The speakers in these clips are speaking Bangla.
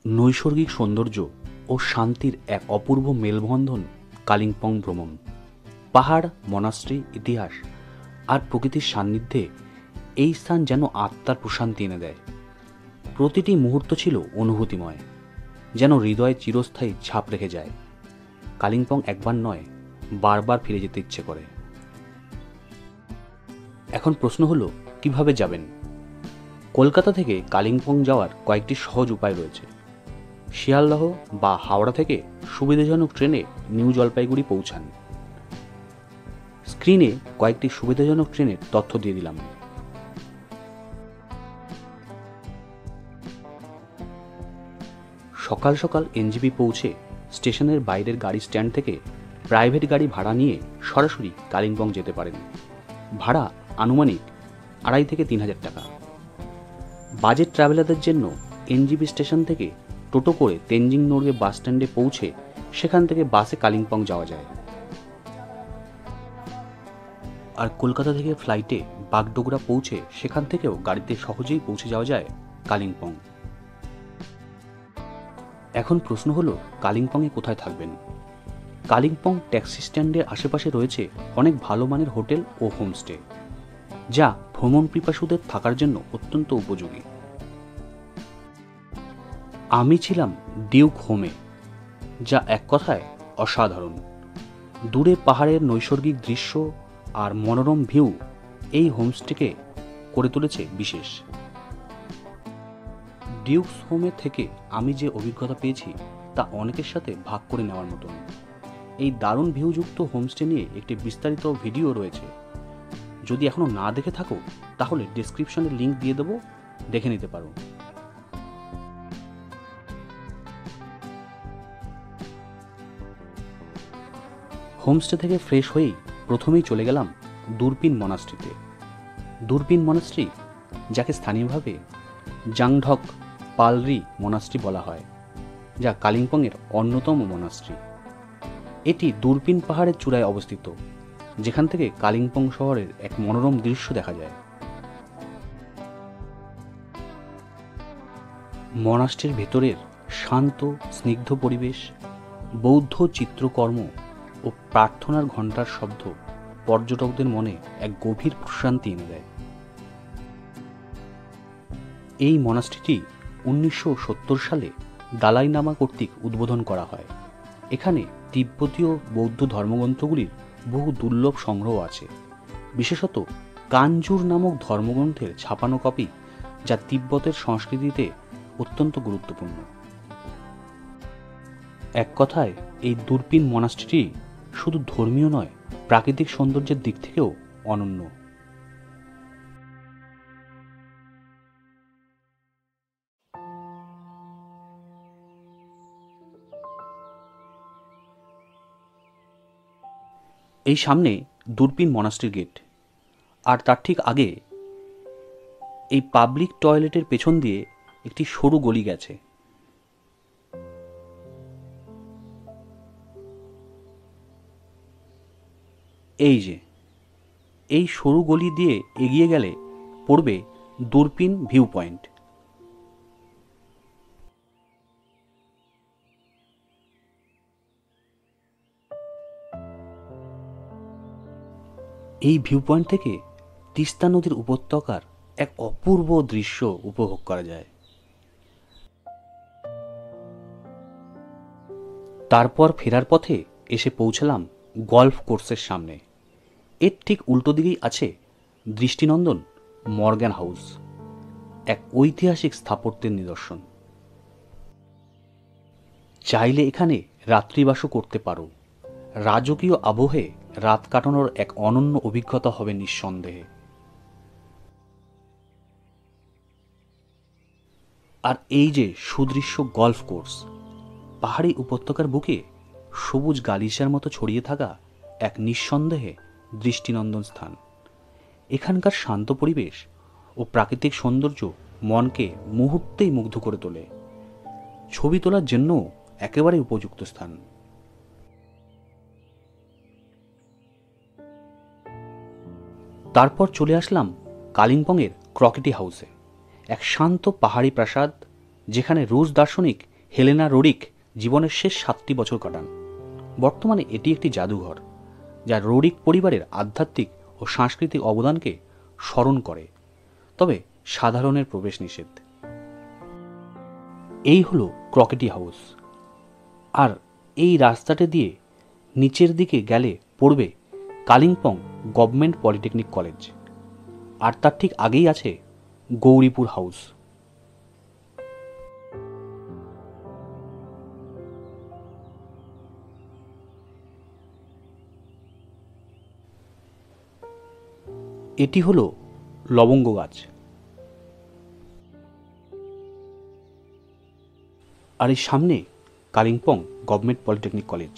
নৈসর্গিক সৌন্দর্য ও শান্তির এক অপূর্ব মেলবন্ধন কালিম্পং ভ্রমণ। পাহাড়, মনাস্ট্রি, ইতিহাস আর প্রকৃতির সান্নিধ্যে এই স্থান যেন আত্মার প্রশান্তি এনে দেয়। প্রতিটি মুহূর্ত ছিল অনুভূতিময়, যেন হৃদয়ে চিরস্থায়ী ছাপ রেখে যায়। কালিম্পং একবার নয়, বারবার ফিরে যেতে ইচ্ছে করে। এখন প্রশ্ন হলো, কিভাবে যাবেন? কলকাতা থেকে কালিম্পং যাওয়ার কয়েকটি সহজ উপায় রয়েছে। শিয়ালদহ বা হাওড়া থেকে সুবিধাজনক ট্রেনে নিউ জলপাইগুড়ি পৌঁছান। স্ক্রিনে কয়েকটি সুবিধাজনক ট্রেনের তথ্য দিয়ে দিলাম। সকাল সকাল এনজেপি পৌঁছে স্টেশনের বাইরের গাড়ি স্ট্যান্ড থেকে প্রাইভেট গাড়ি ভাড়া নিয়ে সরাসরি কালিম্পং যেতে পারেন। ভাড়া আনুমানিক 2,500 থেকে 3,000 টাকা। বাজেট ট্রাভেলারদের জন্য এনজেপি স্টেশন থেকে টোটো করে তেনজিং নোরগে বাস স্ট্যান্ডে পৌঁছে সেখান থেকে বাসে কালিম্পং যাওয়া যায়। আর কলকাতা থেকে ফ্লাইটে বাগডোগরা পৌঁছে সেখান থেকেও গাড়িতে সহজেই পৌঁছে যাওয়া যায় কালিম্পং। এখন প্রশ্ন হলো, কালিম্পংয়ে কোথায় থাকবেন? কালিম্পং ট্যাক্সি স্ট্যান্ডের আশেপাশে রয়েছে অনেক ভালো মানের হোটেল ও হোমস্টে, যা ভ্রমণ পিপাসুদের থাকার জন্য অত্যন্ত উপযোগী। আমি ছিলাম ডিউক হোমে, যা এক কথায় অসাধারণ। দূরে পাহাড়ের নৈসর্গিক দৃশ্য আর মনোরম ভিউ এই হোমস্টেকে করে তুলেছে বিশেষ। ডিউকস হোমে থেকে আমি যে অভিজ্ঞতা পেয়েছি তা অনেকের সাথে ভাগ করে নেওয়ার মতন। এই দারুণ ভিউযুক্ত হোমস্টে নিয়ে একটি বিস্তারিত ভিডিও রয়েছে। যদি এখনো না দেখে থাকো তাহলে ডেসক্রিপশনে লিংক দিয়ে দেবো, দেখে নিতে পারো। হোমস্টে থেকে ফ্রেশ হয়েই প্রথমেই চলে গেলাম দূরপিন মনাস্ট্রিতে। দূরপিন মনাস্ট্রি, যাকে স্থানীয়ভাবে জাংঢক পালরি মনাস্ট্রি বলা হয়, যা কালিম্পংয়ের অন্যতম মনাস্ট্রি। এটি দূরপিন পাহাড়ের চূড়ায় অবস্থিত, যেখান থেকে কালিম্পং শহরের এক মনোরম দৃশ্য দেখা যায়। মনাস্ট্রির ভেতরের শান্ত স্নিগ্ধ পরিবেশ, বৌদ্ধ চিত্রকর্ম ও প্রার্থনার ঘণ্টার শব্দ পর্যটকদের মনে এক গভীর প্রশান্তি এনে দেয়। এই মনাস্ট্রিটি 1970 সালে দালাই লামা কর্তৃক উদ্বোধন করা হয়। এখানে তিব্বতীয় বৌদ্ধ ধর্মগ্রন্থগুলির বহু দুর্লভ সংগ্রহ আছে, বিশেষত কাঞ্জুর নামক ধর্মগ্রন্থের ছাপানো কপি, যা তিব্বতের সংস্কৃতিতে অত্যন্ত গুরুত্বপূর্ণ। এক কথায় এই দূরপিন মনাস্ট্রিটি শুধু ধর্মীয় নয়, প্রাকৃতিক সৌন্দর্যের দিক থেকেও অনন্য। এই সামনে দূরপিন মনাস্ট্রির গেট, আর তার ঠিক আগে এই পাবলিক টয়লেটের পেছন দিয়ে একটি সরু গলি গেছে। এই যে এই সরু গলি দিয়ে এগিয়ে গেলে পড়বে দূরপিন ভিউ পয়েন্ট। এই ভিউ পয়েন্ট থেকে তিস্তা নদীর উপত্যকার এক অপূর্ব দৃশ্য উপভোগ করা যায়। তারপর ফেরার পথে এসে পৌঁছলাম গল্ফ কোর্সের সামনে। এর ঠিক উল্টো দিকেই আছে দৃষ্টিনন্দন মর্গ্যান হাউস, এক ঐতিহাসিক স্থাপত্যের নিদর্শন। চাইলে এখানে রাত্রিবাসও করতে পারো। রাজকীয় আবহে রাত কাটানোর এক অনন্য অভিজ্ঞতা হবে নিঃসন্দেহে। আর এই যে সুদৃশ্য গল্ফ কোর্স, পাহাড়ি উপত্যকার বুকে সবুজ গালিচার মতো ছড়িয়ে থাকা এক নিঃসন্দেহে দৃষ্টিনন্দন স্থান। এখানকার শান্ত পরিবেশ ও প্রাকৃতিক সৌন্দর্য মনকে মুহূর্তেই মুগ্ধ করে তোলে। ছবি তোলার জন্য একেবারে উপযুক্ত স্থান। তারপর চলে আসলাম কালিম্পংয়ের ক্রকেটি হাউসে, এক শান্ত পাহাড়ি প্রাসাদ, যেখানে রুশ দার্শনিক হেলেনা রোরিক জীবনের শেষ 7টি বছর কাটান। বর্তমানে এটি একটি জাদুঘর যা রোরিক পরিবারের আধ্যাত্মিক ও সাংস্কৃতিক অবদানকে স্মরণ করে, তবে সাধারণের প্রবেশ নিষেধ। এই হলো ক্রকেটি হাউস, আর এই রাস্তাটি দিয়ে নিচের দিকে গেলে পড়বে কালিম্পং গভর্নমেন্ট পলিটেকনিক কলেজ, আর তার ঠিক আগেই আছে গৌরীপুর হাউস। এটি হলো লবঙ্গ গাছ, আর এই সামনে কালিম্পং গভর্নমেন্ট পলিটেকনিক কলেজ।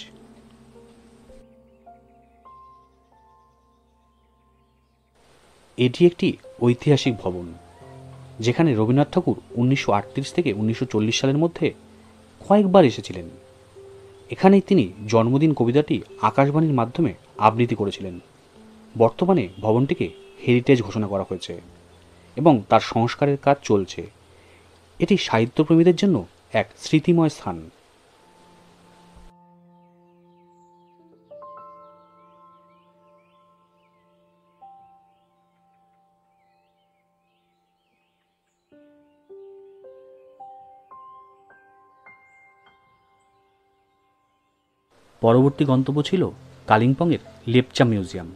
এটি একটি ঐতিহাসিক ভবন যেখানে রবীন্দ্রনাথ ঠাকুর 1938 থেকে 1940 সালের মধ্যে কয়েকবার এসেছিলেন। এখানেই তিনি জন্মদিন কবিতাটি আকাশবাণীর মাধ্যমে আবৃত্তি করেছিলেন। বর্তমানে ভবনটিকে হেরিটেজ ঘোষণা করা হয়েছে এবং তার সংস্কারের কাজ চলছে। এটি সাহিত্যপ্রেমীদের জন্য এক স্মৃতিময় স্থান। পরবর্তী গন্তব্য ছিল কালিম্পংয়ের লেপচা মিউজিয়াম।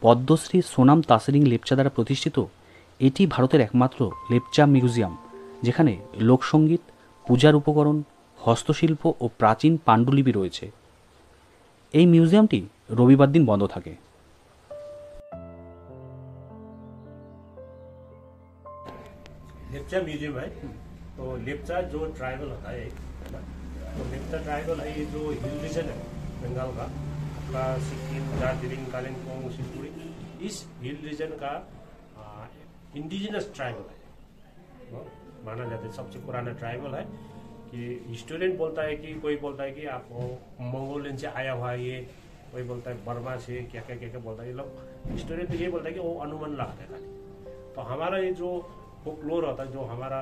পদ্মশ্রী সোনাম তাসরিং লেপচা দ্বারা প্রতিষ্ঠিত এটি ভারতের একমাত্র লেপচা মিউজিয়াম যেখানে লোকসঙ্গীত, পূজার উপকরণ, হস্তশিল্প ও প্রাচীন পাণ্ডুলিপি রয়েছে। এই মিউজিয়ামটি রবিবার দিন বন্ধ থাকে। लेप्चा म्यूजियम है। तो लेप्चा जो ट्राइबल होता है ना, तो लेप्चा ट्राइबल है, ये जो हिल रीजन है बंगाल का, अपना सिक्किम, दार्जिलिंग, कालिम्पोंग, शिवपुरी, इस हिल रीजन का इंडिजिनस ट्राइबल है, माना जाता है सबसे पुराना ट्राइबल है। कि हिस्टोरियन बोलता है कि कोई बोलता है कि आप मंगोलियन से आया हुआ है ये, कोई बोलता है बर्मा से, क्या क्या क्या क्या बोलता है। ये लोग हिस्टोरियन तो ये बोलता है कि वो अनुमान लगाते हैं खाली। तो हमारा ये जो फोकलोर होता है, जो हमारा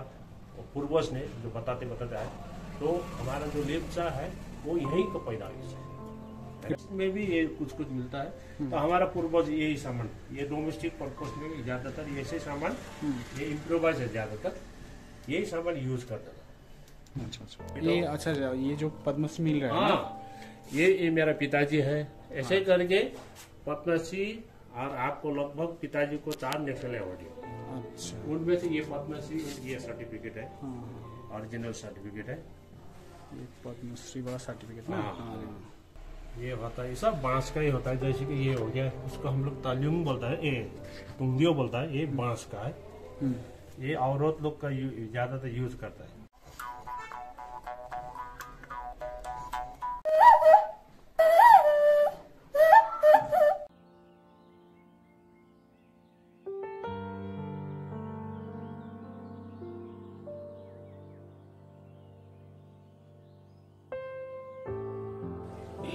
पूर्वज ने जो बताते आए, तो हमारा जो लेप्चा है वो यहीं का पैदाइश है। इसमें भी ये कुछ कुछ मिलता है। तो हमारा पूर्वज यही सामान, ये डोमेस्टिक पर्पस में ज्यादातर ऐसे सामान, ये इम्प्रोवाइज है ज्यादातर, यही सामान यूज करता था। अच्छा ये जो पद्मश्री मिल रहा है, हाँ, ये मेरा पिताजी है। ऐसे करके पद्मश्री, और आपको लगभग पिताजी को 4 नेशनल अवार्ड है। अच्छा, उनमें से ये पद्मश्री, ये सर्टिफिकेट है, ओरिजिनल सर्टिफिकेट है। ये पद्मश्री वाला सर्टिफिकेट ना। हाँ, ये होता है, सब बांस का ही होता है। जैसे कि ये हो गया, उसको हम लोग ताल्युंग बोलता है, ये तुंगियो बोलता है, ये बांस का है। ये औरत लोग का ज्यादातर यूज करता है।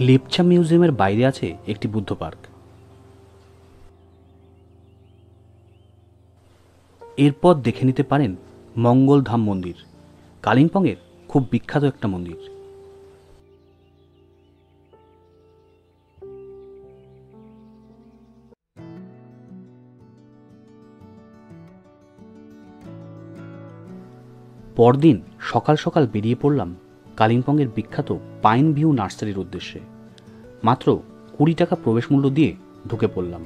লেপচা মিউজিয়ামের বাইরে আছে একটি বুদ্ধ পার্ক। এরপর দেখে নিতে পারেন মঙ্গলধাম মন্দির, কালিম্পংয়ের খুব বিখ্যাত একটা মন্দির। পরদিন সকাল সকাল বেরিয়ে পড়লাম কালিম্পংয়ের বিখ্যাত পাইন ভিউ নার্সারির উদ্দেশ্যে। মাত্র 20 টাকা প্রবেশ মূল্য দিয়ে ঢুকে পড়লাম।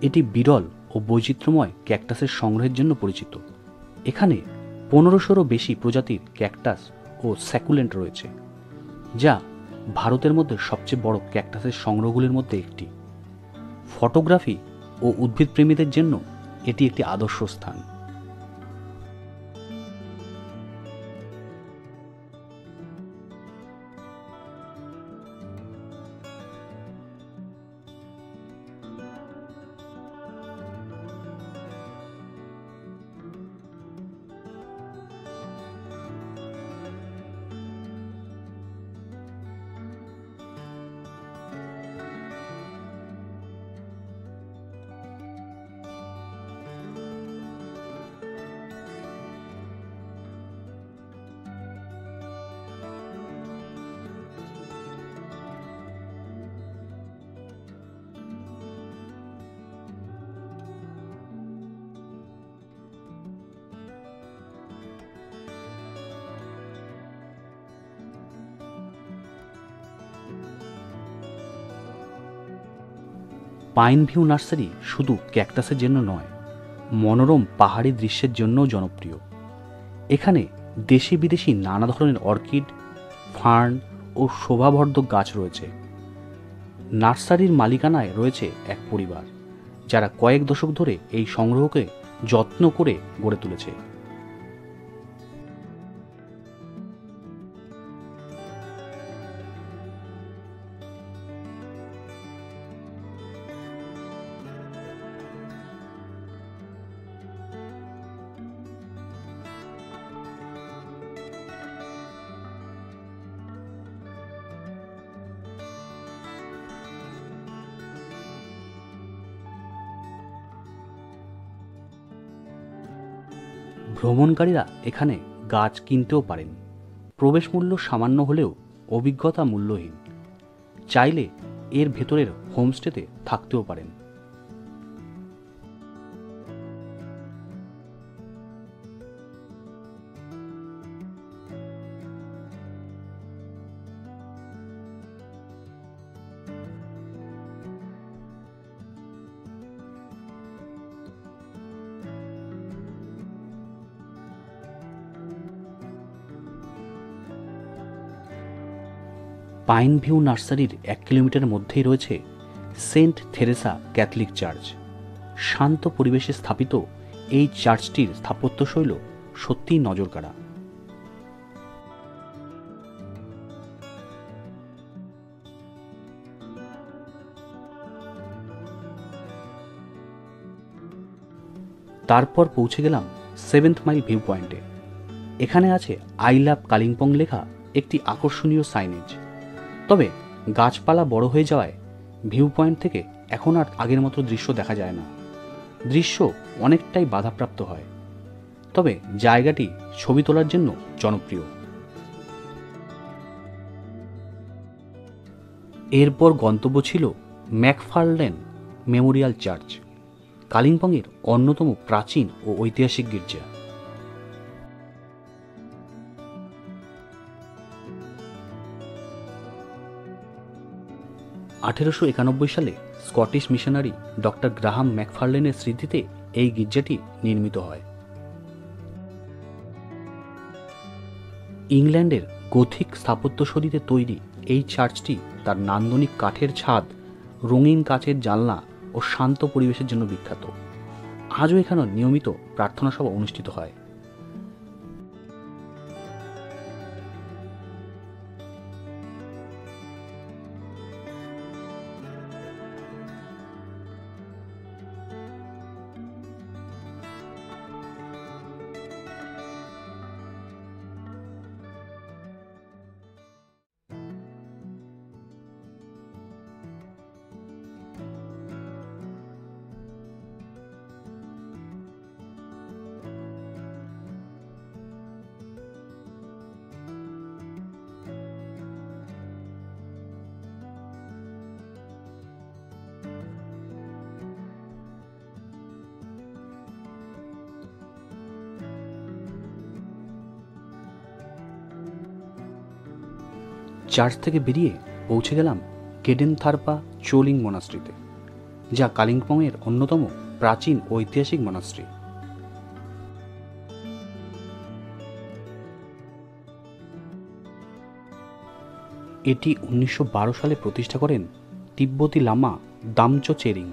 এটি বিরল ও বৈচিত্র্যময় ক্যাকটাসের সংগ্রহের জন্য পরিচিত। এখানে 1500-এরও বেশি প্রজাতির ক্যাকটাস ও স্যাকুলেন্ট রয়েছে, যা ভারতের মধ্যে সবচেয়ে বড় ক্যাকটাসের সংগ্রহগুলির মধ্যে একটি। ফটোগ্রাফি ও উদ্ভিদপ্রেমীদের জন্য এটি একটি আদর্শ স্থান। পাইন ভিউ নার্সারি শুধু ক্যাকটাসের জন্য নয়, মনোরম পাহাড়ি দৃশ্যের জন্যও জনপ্রিয়। এখানে দেশি বিদেশি নানা ধরনের অর্কিড, ফার্ন ও শোভাবর্ধক গাছ রয়েছে। নার্সারির মালিকানায় রয়েছে এক পরিবার, যারা কয়েক দশক ধরে এই সংগ্রহকে যত্ন করে গড়ে তুলেছে। ভ্রমণকারীরা এখানে গাছ কিনতেও পারেন। প্রবেশ মূল্য সামান্য হলেও অভিজ্ঞতা মূল্যহীন। চাইলে এর ভেতরের হোমস্টেতে থাকতেও পারেন। পাইন ভিউ নার্সারির 1 কিলোমিটারের মধ্যেই রয়েছে সেন্ট থেরেসা ক্যাথলিক চার্চ। শান্ত পরিবেশে স্থাপিত এই চার্চটির স্থাপত্যশৈল সত্যিই নজরকাড়া। তারপর পৌঁছে গেলাম 7th মাইল ভিউ পয়েন্টে। এখানে আছে আই লাভ কালিম্পং লেখা একটি আকর্ষণীয় সাইনেজ। তবে গাছপালা বড় হয়ে যাওয়ায় ভিউ পয়েন্ট থেকে এখন আর আগের মতো দৃশ্য দেখা যায় না। দৃশ্য অনেকটাই বাধাপ্রাপ্ত হয়। তবে জায়গাটি ছবি তোলার জন্য জনপ্রিয়। এরপর গন্তব্য ছিল ম্যাকফার্লেন মেমোরিয়াল চার্চ, কালিম্পংয়ের অন্যতম প্রাচীন ও ঐতিহাসিক গির্জা। 1891 সালে স্কটিশ মিশনারি ডক্টর গ্রাহাম ম্যাকফার্লেনের স্মৃতিতে এই গির্জাটি নির্মিত হয়। ইংল্যান্ডের গোথিক স্থাপত্যশৈলীতে তৈরি এই চার্চটি তার নান্দনিক কাঠের ছাদ, রঙিন কাচের জানলা ও শান্ত পরিবেশের জন্য বিখ্যাত। আজও এখানে নিয়মিত প্রার্থনা সভা অনুষ্ঠিত হয়। চার্চ থেকে বেরিয়ে পৌঁছে গেলাম কেডেন থারপা চোলিং মনাস্ট্রিতে, যা কালিম্পংয়ের অন্যতম প্রাচীন ঐতিহাসিক মনাস্ট্রি। এটি 1912 সালে প্রতিষ্ঠা করেন তিব্বতী লামা দামচো চেরিং।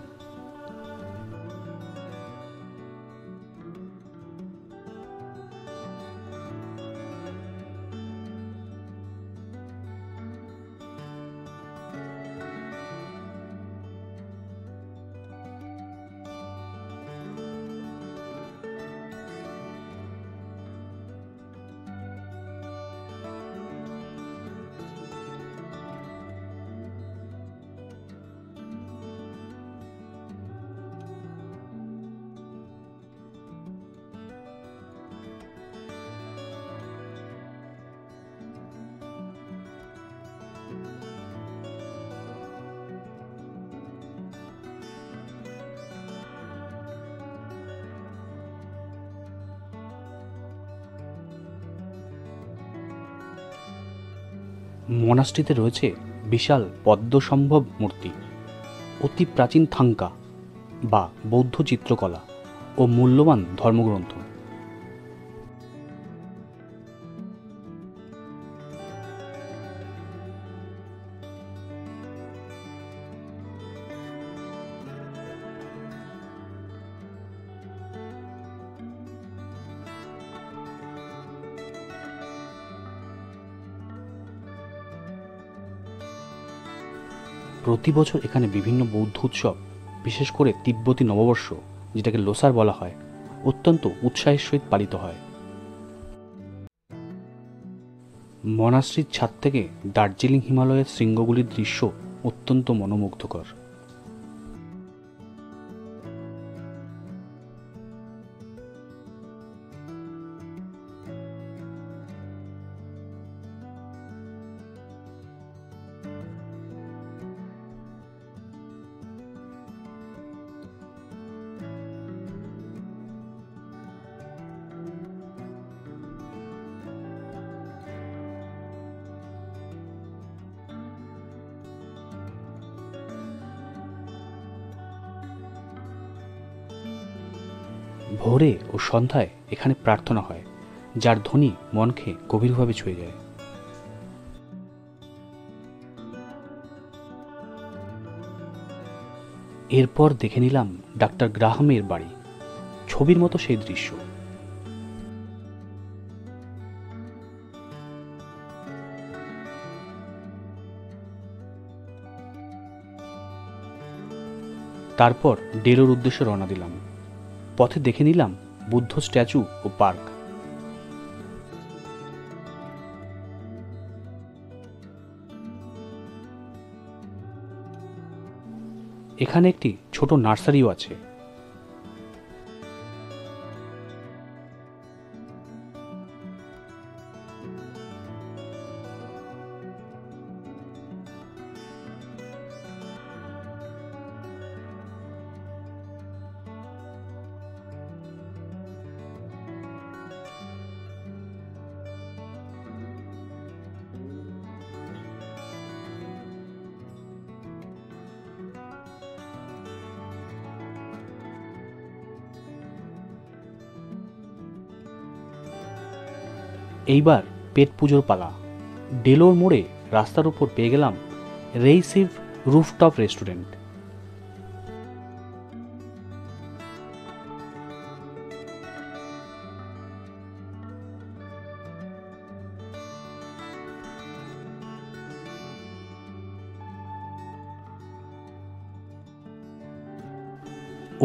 মনাস্ট্রিতে রয়েছে বিশাল পদ্মসম্ভব মূর্তি, অতি প্রাচীন থাঙ্কা বা বৌদ্ধ চিত্রকলা ও মূল্যবান ধর্মগ্রন্থ। প্রতি বছর এখানে বিভিন্ন বৌদ্ধ উৎসব, বিশেষ করে তিব্বতী নববর্ষ, যেটাকে লোসার বলা হয়, অত্যন্ত উৎসাহের সহিত পালিত হয়। মনাস্ট্রির ছাদ থেকে দার্জিলিং হিমালয়ের শৃঙ্গগুলির দৃশ্য অত্যন্ত মনোমুগ্ধকর। ভোরে ও সন্ধ্যায় এখানে প্রার্থনা হয়, যার ধ্বনি মনকে গভীরভাবে ছুঁয়ে যায়। এরপর দেখে নিলাম ডাক্তার গ্রাহামের বাড়ি। ছবির মতো সেই দৃশ্য। তারপর ডেলোর উদ্দেশ্যে রওনা দিলাম। পথে দেখে নিলাম বুদ্ধ স্ট্যাচু ও পার্ক। এখানে একটি ছোট নার্সারিও আছে। এইবার পেট পুজোর পালা। ডেলোর মোড়ে রাস্তার উপর পেয়ে গেলাম রেইসিভ রুফটপ রেস্টুরেন্ট।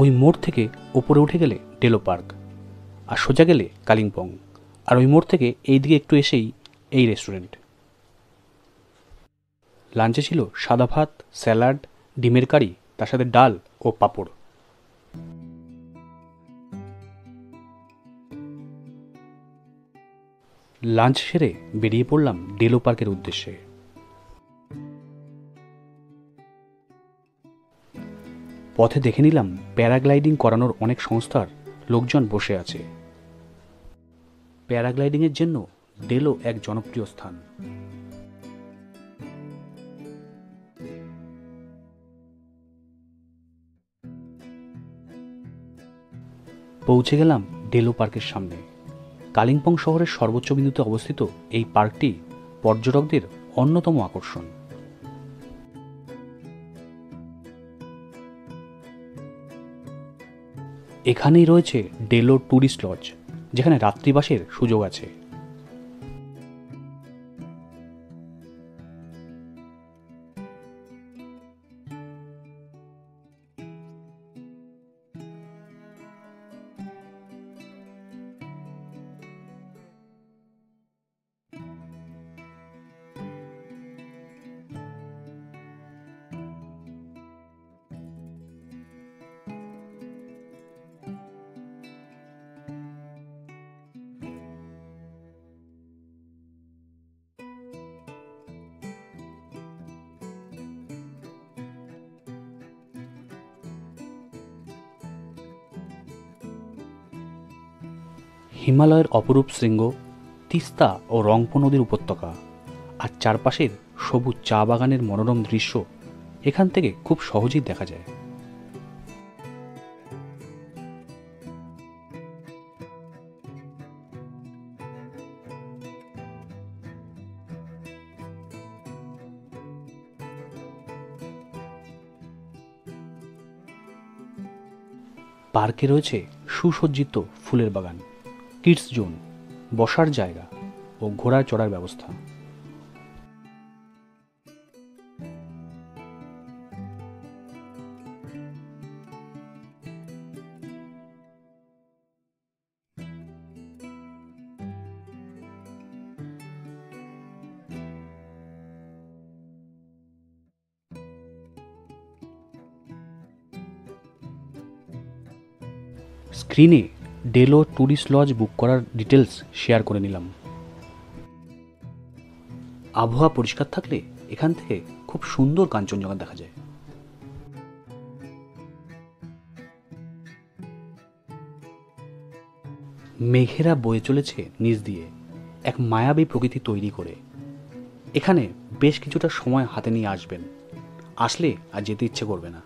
ওই মোড় থেকে ওপরে উঠে গেলে ডেলো পার্ক, আর সোজা গেলে কালিম্পং, আর ওই মোড় থেকে এই দিকে একটু এসেই এই রেস্টুরেন্ট। লাঞ্চে ছিল সাদা ভাত, স্যালাড, ডিমের কারি, তার সাথে ডাল ও পাঁপড়। লাঞ্চ সেরে বেরিয়ে পড়লাম ডেলো পার্কের উদ্দেশ্যে। পথে দেখে নিলাম প্যারাগ্লাইডিং করানোর অনেক সংস্থার লোকজন বসে আছে। প্যারাগ্লাইডিংয়ের জন্য ডেলো এক জনপ্রিয় স্থান। পৌঁছে গেলাম ডেলো পার্কের সামনে। কালিম্পং শহরের সর্বোচ্চ বিন্দুতে অবস্থিত এই পার্কটি পর্যটকদের অন্যতম আকর্ষণ। এখানেই রয়েছে ডেলো ট্যুরিস্ট লজ, যেখানে রাত্রিবাসের সুযোগ আছে। হিমালয়ের অপরূপ শৃঙ্গ, তিস্তা ও রংপো নদীর উপত্যকা, আর চারপাশের সবুজ চা বাগানের মনোরম দৃশ্য এখান থেকে খুব সহজেই দেখা যায়। পার্কে রয়েছে সুসজ্জিত ফুলের বাগান, কিডস জোন, বসার জায়গা ও ঘোড়ায় চড়ার ব্যবস্থা। স্ক্রিনে ডেলো ট্যুরিস্ট লজ বুক করার ডিটেলস শেয়ার করে নিলাম। আবহাওয়া পরিষ্কার থাকলে এখান থেকে খুব সুন্দর কাঞ্চনজঙ্ঘা দেখা যায়। মেঘেরা বয়ে চলেছে নিচ দিয়ে এক মায়াবী প্রকৃতি তৈরি করে। এখানে বেশ কিছুটা সময় হাতে নিয়ে আসবেন, আসলে আর যেতে ইচ্ছে করবে না।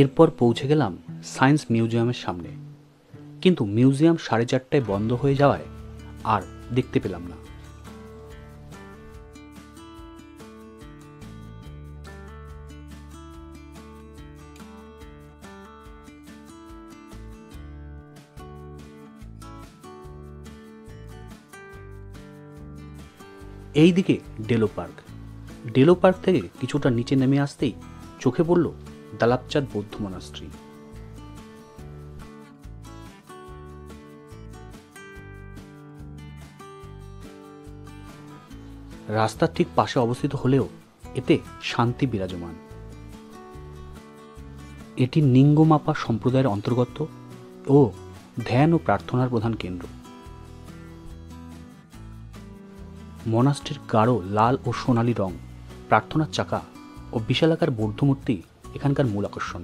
এরপর পৌঁছে গেলাম সায়েন্স মিউজিয়ামের সামনে, কিন্তু মিউজিয়াম 4:30টায় বন্ধ হয়ে যাওয়ায় আর দেখতে পেলাম না। এইদিকে ডেলো পার্ক। ডেলো পার্ক থেকে কিছুটা নিচে নেমে আসতেই চোখে পড়ল দালাপচাঁদ বৌদ্ধ মনাস্ট্রি। রাস্তার ঠিক পাশে অবস্থিত হলেও এতে শান্তি বিরাজমান। এটি নিঙ্গমাপা সম্প্রদায়ের অন্তর্গত ও ধ্যান ও প্রার্থনার প্রধান কেন্দ্র। মনাস্ট্রির গাঢ় লাল ও সোনালী রং, প্রার্থনার চাকা ও বিশালাকার বৌদ্ধ মূর্তি এখানকার মূল আকর্ষণ।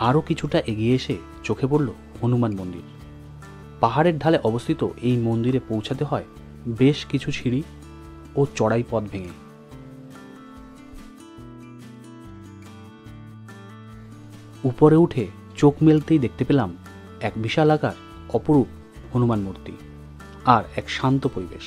আরও কিছুটা এগিয়ে এসে চোখে পড়ল হনুমান মন্দির। পাহাড়ের ঢালে অবস্থিত এই মন্দিরে পৌঁছাতে হয় বেশ কিছু সিঁড়ি ও চড়াই পথ ভেঙে। উপরে উঠে চোখ মেলতেই দেখতে পেলাম এক বিশালাকার অপরূপ হনুমান মূর্তি আর এক শান্ত পরিবেশ।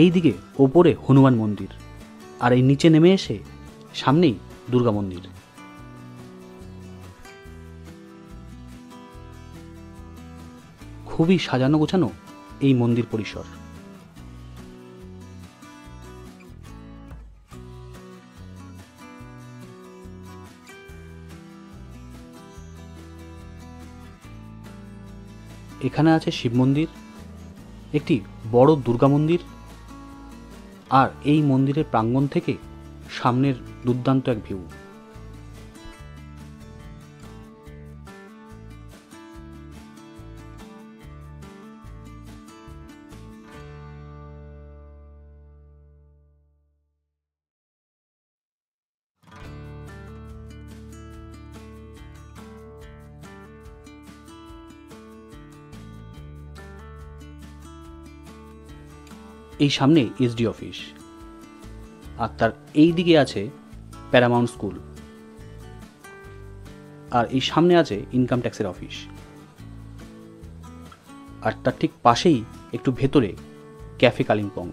এইদিকে ওপরে হনুমান মন্দির, আর এই নিচে নেমে এসে সামনেই দুর্গা মন্দির। খুবই সাজানো গোছানো এই মন্দির পরিসর। এখানে আছে শিব মন্দির, একটি বড় দুর্গা মন্দির, আর এই মন্দিরের প্রাঙ্গণ থেকে সামনের দুর্দান্ত এক ভিউ। এই সামনে এসডি অফিস, আর তার এই দিকে আছে প্যারামাউন্ট স্কুল, আর এই সামনে আছে ইনকাম ট্যাক্সের অফিস। আর তার ঠিক পাশেই একটু ভেতরে ক্যাফে কালিম্পং।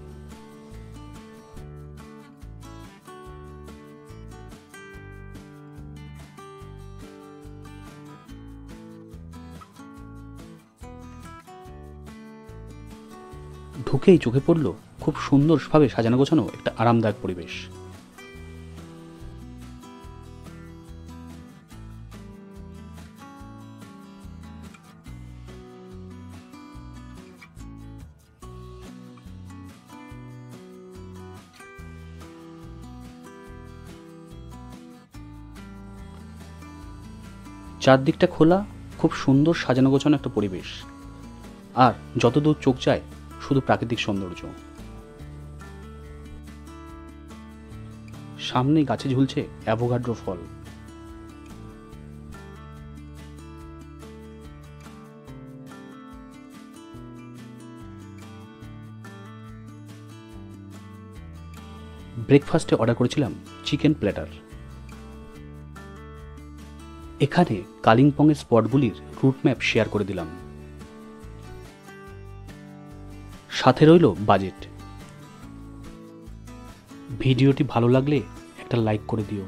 ঢুকেই চোখে পড়ল খুব সুন্দরভাবে সাজানো গোছানো একটা আরামদায়ক পরিবেশ। চারদিকটা খোলা, খুব সুন্দর সাজানো গোছানো একটা পরিবেশ, আর যতদূর চোখ যায় শুধু প্রাকৃতিক সৌন্দর্য। সামনে গাছে ঝুলছে অ্যাভোকাড্রো ফল। ব্রেকফাস্টে অর্ডার করেছিলাম চিকেন প্ল্যাটার। এখানে কালিম্পংয়ের স্পটগুলির রুট ম্যাপ শেয়ার করে দিলাম, সাথে রইল বাজেট। ভিডিওটি ভালো লাগলে একটা লাইক করে দিও।